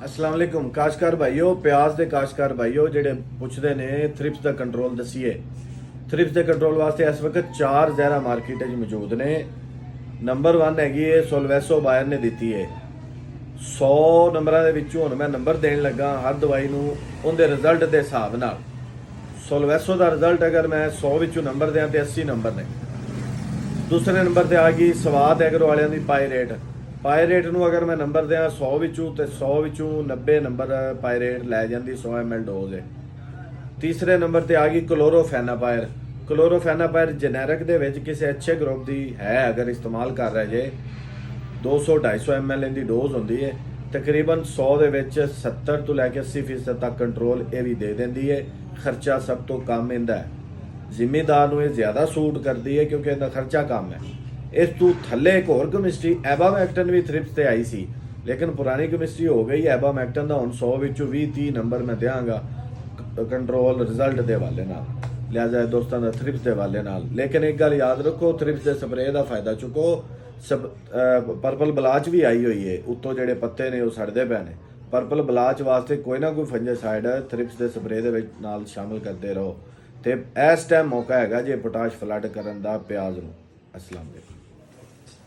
अस्सलाम वालेकुम काशकार भाईओ प्याज ਦੇ ਕਾਸ਼ਕਾਰ ਭਾਈਓ ਜਿਹੜੇ ਪੁੱਛਦੇ ਨੇ ਥ੍ਰਿਪਸ ਦਾ ਕੰਟਰੋਲ ਦਸੀਏ। ਥ੍ਰਿਪਸ ਦੇ ਕੰਟਰੋਲ ਵਾਸਤੇ ਇਸ ਵਕਤ 4 ਜ਼ਹਿਰਾ ਮਾਰਕੀਟ ਵਿੱਚ ਮੌਜੂਦ ਨੇ। ਨੰਬਰ 1 ਹੈਗੀ ਏ ਸੋਲਵੈਸੋ ਬਾਇਰ ਨੇ ਦਿੱਤੀ ਏ। 100 ਨੰਬਰਾਂ ਦੇ ਵਿੱਚੋਂ ਹੁਣ ਮੈਂ ਨੰਬਰ ਦੇਣ ਲੱਗਾ ਹਰ ਦਵਾਈ ਨੂੰ ਉਹਦੇ ਰਿਜ਼ਲਟ ਦੇ ਹਿਸਾਬ ਨਾਲ। ਸੋਲਵੈਸੋ ਦਾ ਰਿਜ਼ਲਟ ਅਗਰ ਮੈਂ 100 ਵਿੱਚੋਂ ਨੰਬਰ ਦਿਆਂ ਤੇ 80 ਨੰਬਰ ਨੇ। ਦੂਸਰੇ ਨੰਬਰ ਤੇ ਆ ਗਈ ਸਵਾਦ ਐਗਰੋ ਵਾਲਿਆਂ ਦੀ ਪਾਇਰੇਟ ਨੂੰ ਅਗਰ ਮੈਂ ਨੰਬਰ ਦਿਆਂ 100 ਵਿੱਚੋਂ ਤੇ 100 ਵਿੱਚੋਂ 90 ਨੰਬਰ ਪਾਇਰੇਟ ਲੈ ਜਾਂਦੀ 100 ml ਡੋਜ਼ ਹੈ। ਤੀਸਰੇ ਨੰਬਰ ਤੇ ਆ ਗਈ ਕਲੋਰੋਫੈਨਾਪਾਇਰ ਜੈਨਰਿਕ ਦੇ ਵਿੱਚ ਕਿਸੇ ਅੱਛੇ ਗਰੁੱਪ ਦੀ ਹੈ ਅਗਰ ਇਸਤੇਮਾਲ ਕਰ ਰਹੇ ਜੇ 200-250 ml ਇਹਦੀ ਡੋਜ਼ ਹੁੰਦੀ ਹੈ। ਤਕਰੀਬਨ 100 ਦੇ ਵਿੱਚ 70 ਤੋਂ ਲੈ ਕੇ 80% ਤੱਕ ਕੰਟਰੋਲ ਇਹ ਵੀ ਦੇ ਦਿੰਦੀ ਹੈ। ਖਰਚਾ ਸਭ ਤੋਂ ਕਮ ਇਹਦਾ ਹੈ। ਜ਼ਿਮੀਦਾਰ ਨੂੰ ਇਹ ਜ਼ਿਆਦਾ ਸੂਟ ਕਰਦੀ ਹੈ ਕਿਉਂਕਿ ਇਹਦਾ ਖਰਚਾ ਕਮ ਹੈ। ਇਸ ਤੋਂ ਥੱਲੇ ਇੱਕ ਹੋਰ ਕੈਮਿਸਟਰੀ ਐਬਾਮੈਕਟਨ ਵੀ ਥ੍ਰਿਪਸ ਤੇ ਆਈ ਸੀ ਲੇਕਿਨ ਪੁਰਾਣੀ ਕੈਮਿਸਟਰੀ ਹੋ ਗਈ। ਐਬਾਮੈਕਟਨ ਦਾ ਹੁਣ 100 ਵਿੱਚੋਂ 20-30 ਨੰਬਰ ਮੈਂ ਦਿਆਂਗਾ ਕੰਟਰੋਲ ਰਿਜ਼ਲਟ ਦੇ ਹਵਾਲੇ ਨਾਲ, ਲਿਹਾਜ਼ਾ ਦੋਸਤਾਂ ਦਾ ਥ੍ਰਿਪਸ ਦੇ ਹਵਾਲੇ ਨਾਲ। ਲੇਕਿਨ ਇੱਕ ਗੱਲ ਯਾਦ ਰੱਖੋ, ਥ੍ਰਿਪਸ ਦੇ ਸਪਰੇਅ ਦਾ ਫਾਇਦਾ ਚੁੱਕੋ। ਪਰਪਲ ਬਲਾਚ ਵੀ ਆਈ ਹੋਈ ਹੈ, ਉੱਤੋਂ ਜਿਹੜੇ ਪੱਤੇ ਨੇ ਉਹ ਸੜਦੇ ਪਏ ਨੇ। ਪਰਪਲ ਬਲਾਚ ਵਾਸਤੇ ਕੋਈ ਨਾ ਕੋਈ ਫੰਜਾਸਾਈਡ ਥ੍ਰਿਪਸ ਦੇ ਸਪਰੇਅ ਦੇ ਵਿੱਚ ਨਾਲ ਸ਼ਾਮਿਲ ਕਰਦੇ ਰਹੋ। ਤੇ ਇਸ ਟਾਈਮ ਮੌਕਾ ਹੈਗਾ ਜੇ ਪੋਟਾਸ਼ ਫਲੱਡ ਕਰਨ ਦਾ ਪਿਆਜ਼ ਨੂੰ। अस्सलाम वालेकुम।